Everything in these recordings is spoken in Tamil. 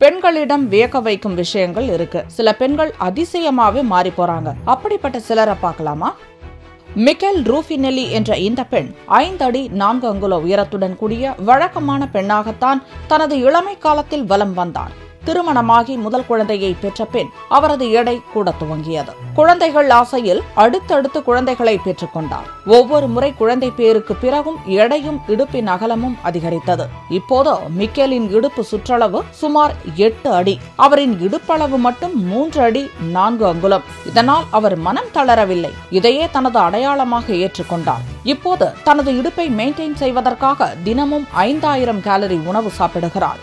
பெண்களிடம் வியக்க வைக்கும் விஷயங்கள் இருக்கு. சில பெண்கள் அதிசயமாவே மாறி போறாங்க. அப்படிப்பட்ட சிலரை பார்க்கலாமா? மிக்கேல் ரூஃபினெல்லி என்ற இந்த பெண் 5 அடி 4 அங்குல உயரத்துடன் கூடிய வழக்கமான பெண்ணாகத்தான் தனது இளமை காலத்தில் வலம் வந்தார். திருமணமாகி முதல் குழந்தையை பெற்ற பெண் அவரது எடை கூட துவங்கியது. குழந்தைகள் ஆசையில் அடுத்தடுத்து குழந்தைகளை பெற்றுக் கொண்டார். ஒவ்வொரு முறை குழந்தை பேருக்கு பிறகும் எடையும் இடுப்பின் அகலமும் அதிகரித்தது. இப்போது மிக்கேலின் இடுப்பு சுற்றளவு சுமார் 8 அடி. அவரின் இடுப்பளவு மட்டும் 3 அடி 4 அங்குலம். இதனால் அவர் மனம் தளரவில்லை. இதையே தனது அடையாளமாக ஏற்றுக்கொண்டார். இப்போது தனது இடுப்பை மெயின்டைன் செய்வதற்காக தினமும் 5000 கேலரி உணவு சாப்பிடுகிறார்.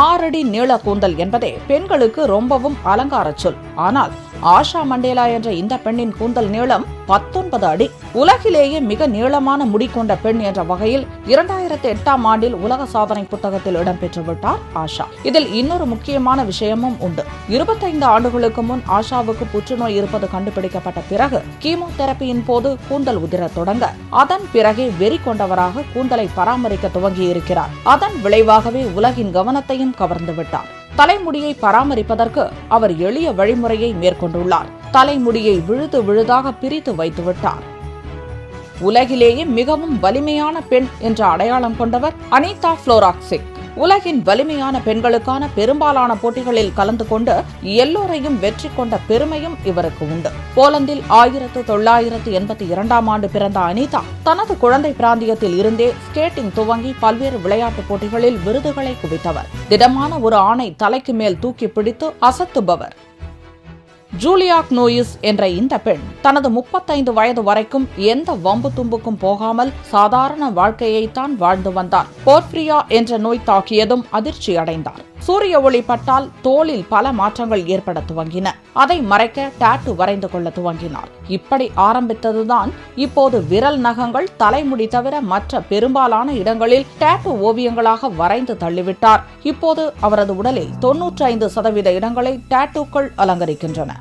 6 அடி நீள கூந்தல் என்பதே பெண்களுக்கு ரொம்பவும் அலங்கார சொல். ஆனால் ஆஷா மண்டேலா என்ற இந்த பெண்ணின் கூந்தல் நீளம் 19 அடி. உலகிலேயே மிக நீளமான முடி கொண்ட பெண் என்ற வகையில் 2008ஆம் ஆண்டில் உலக சாதனை புத்தகத்தில் இடம்பெற்றுவிட்டார் ஆஷா. இதில் இன்னொரு முக்கியமான விஷயமும் உண்டு. 25 ஆண்டுகளுக்கு முன் ஆஷாவுக்கு புற்றுநோய் இருப்பது கண்டுபிடிக்கப்பட்ட பிறகு கீமோதெரபியின் போது கூந்தல் உதிர தொடங்க அதன் பிறகே வெறி கொண்டவராக கூந்தலை பராமரிக்க துவங்கியிருக்கிறார். அதன் விளைவாகவே உலகின் கவனத்தையும் கவர்ந்து விட்டார். தலைமுடியை பராமரிப்பதற்கு அவர் எளிய வழிமுறையை மேற்கொண்டுள்ளார். தலைமுடியை விழுது விழுதாக பிரித்து வைத்துவிட்டார். உலகிலேயே மிகவும் வலிமையான பெண் என்ற அடையாளம் கொண்டவர் அனிதா புளோராக்சிக். உலகின் வலிமையான பெண்களுக்கான பெரும்பாலான போட்டிகளில் கலந்து கொண்டு எல்லோரையும் வெற்றி கொண்ட பெருமையும் இவருக்கு உண்டு. போலந்தில் 1982ஆம் ஆண்டு பிறந்த அனிதா தனது குழந்தை பிராந்தியத்தில் இருந்தே ஸ்கேட்டிங் துவங்கி பல்வேறு விளையாட்டுப் போட்டிகளில் விருதுகளை குவித்தவர். திடமான ஒரு ஆணை தலைக்கு மேல் தூக்கி பிடித்து அசத்துபவர். ஜூலியா நோயிஸ் என்ற இந்த பெண் தனது 35 வயது வரைக்கும் எந்த வம்பு தும்புக்கும் போகாமல் சாதாரண வாழ்க்கையைத்தான் வாழ்ந்து வந்தார். போர்ஃபிரியா என்ற நோய் தாக்கியதும் அதிர்ச்சி அடைந்தார். சூரிய ஒளி பட்டால் தோலில் பல மாற்றங்கள் ஏற்பட துவங்கின. அதை மறைக்க டாட்டூ வரைந்து கொள்ள துவங்கினார். இப்படி ஆரம்பித்ததுதான் இப்போது விரல் நகங்கள், தலைமுடி தவிர மற்ற பெரும்பாலான இடங்களில் டாட்டூ ஓவியங்களாக வரைந்து தள்ளிவிட்டார். இப்போது அவரது உடலில் 95% இடங்களை டாட்டூக்கள் அலங்கரிக்கின்றன.